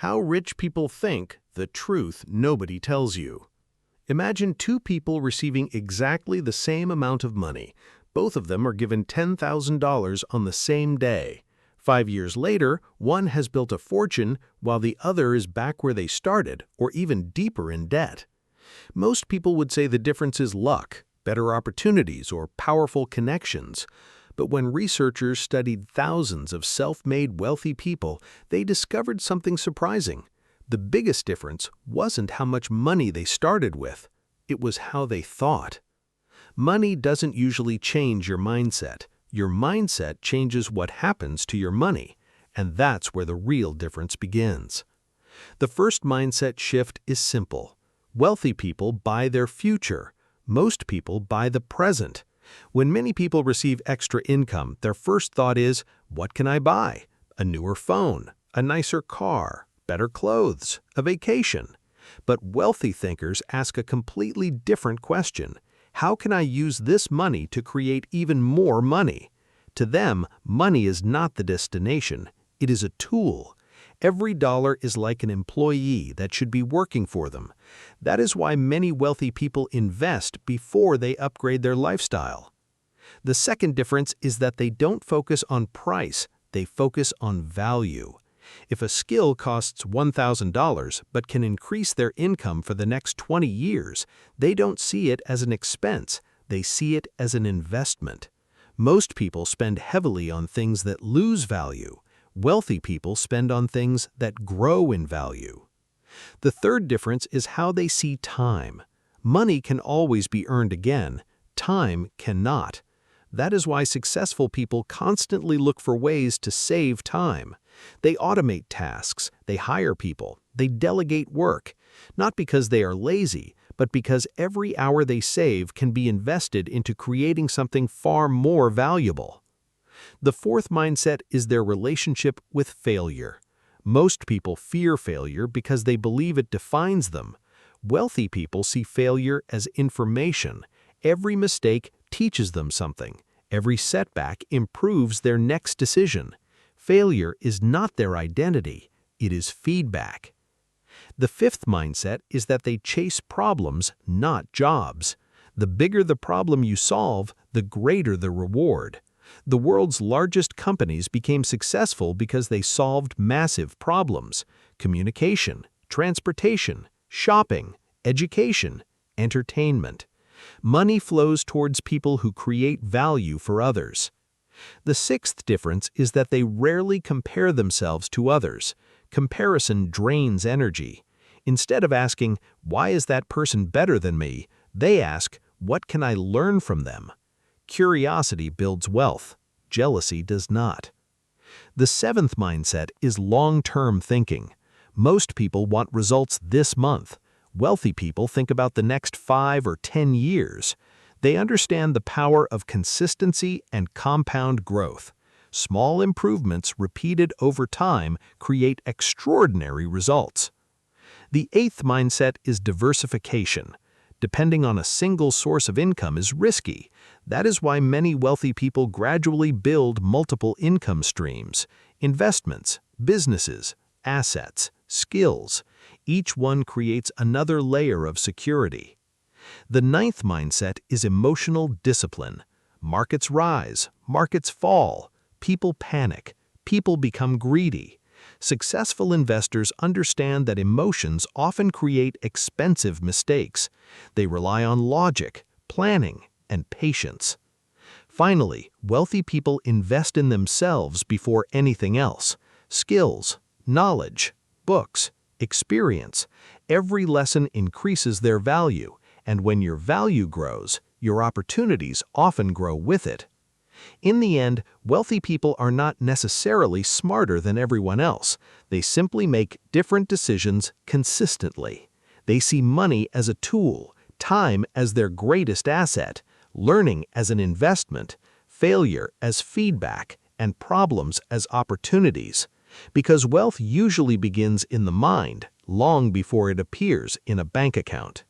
How rich people think, the truth nobody tells you. Imagine two people receiving exactly the same amount of money. Both of them are given $10,000 on the same day. 5 years later, one has built a fortune while the other is back where they started or even deeper in debt. Most people would say the difference is luck, better opportunities, or powerful connections. But when researchers studied thousands of self-made wealthy people, they discovered something surprising. The biggest difference wasn't how much money they started with. It was how they thought. Money doesn't usually change your mindset. Your mindset changes what happens to your money, and that's where the real difference begins. The first mindset shift is simple. Wealthy people buy their future. Most people buy the present. When many people receive extra income, their first thought is, what can I buy? A newer phone, a nicer car, better clothes, a vacation. But wealthy thinkers ask a completely different question. How can I use this money to create even more money? To them, money is not the destination. It is a tool. Every dollar is like an employee that should be working for them. That is why many wealthy people invest before they upgrade their lifestyle. The second difference is that they don't focus on price, they focus on value. If a skill costs $1,000 but can increase their income for the next 20 years, they don't see it as an expense, they see it as an investment. Most people spend heavily on things that lose value. Wealthy people spend on things that grow in value. The third difference is how they see time. Money can always be earned again. Time cannot. That is why successful people constantly look for ways to save time. They automate tasks, they hire people, they delegate work, not because they are lazy, but because every hour they save can be invested into creating something far more valuable. The fourth mindset is their relationship with failure. Most people fear failure because they believe it defines them. Wealthy people see failure as information. Every mistake teaches them something. Every setback improves their next decision. Failure is not their identity, it is feedback. The fifth mindset is that they chase problems, not jobs. The bigger the problem you solve, the greater the reward. The world's largest companies became successful because they solved massive problems: communication, transportation, shopping, education, entertainment. Money flows towards people who create value for others. The sixth difference is that they rarely compare themselves to others. Comparison drains energy. Instead of asking, "Why is that person better than me?" they ask, "What can I learn from them?" Curiosity builds wealth. Jealousy does not. The seventh mindset is long-term thinking. Most people want results this month. Wealthy people think about the next 5 or 10 years. They understand the power of consistency and compound growth. Small improvements repeated over time create extraordinary results. The eighth mindset is diversification. Depending on a single source of income is risky. That is why many wealthy people gradually build multiple income streams: investments, businesses, assets, skills. Each one creates another layer of security. The ninth mindset is emotional discipline. Markets rise, markets fall, people panic, people become greedy. Successful investors understand that emotions often create expensive mistakes. They rely on logic, planning, and patience. Finally, wealthy people invest in themselves before anything else: skills, knowledge, books, experience. Every lesson increases their value, and when your value grows, your opportunities often grow with it. In the end, wealthy people are not necessarily smarter than everyone else. They simply make different decisions consistently. They see money as a tool, time as their greatest asset, learning as an investment, failure as feedback, and problems as opportunities. Because wealth usually begins in the mind, long before it appears in a bank account.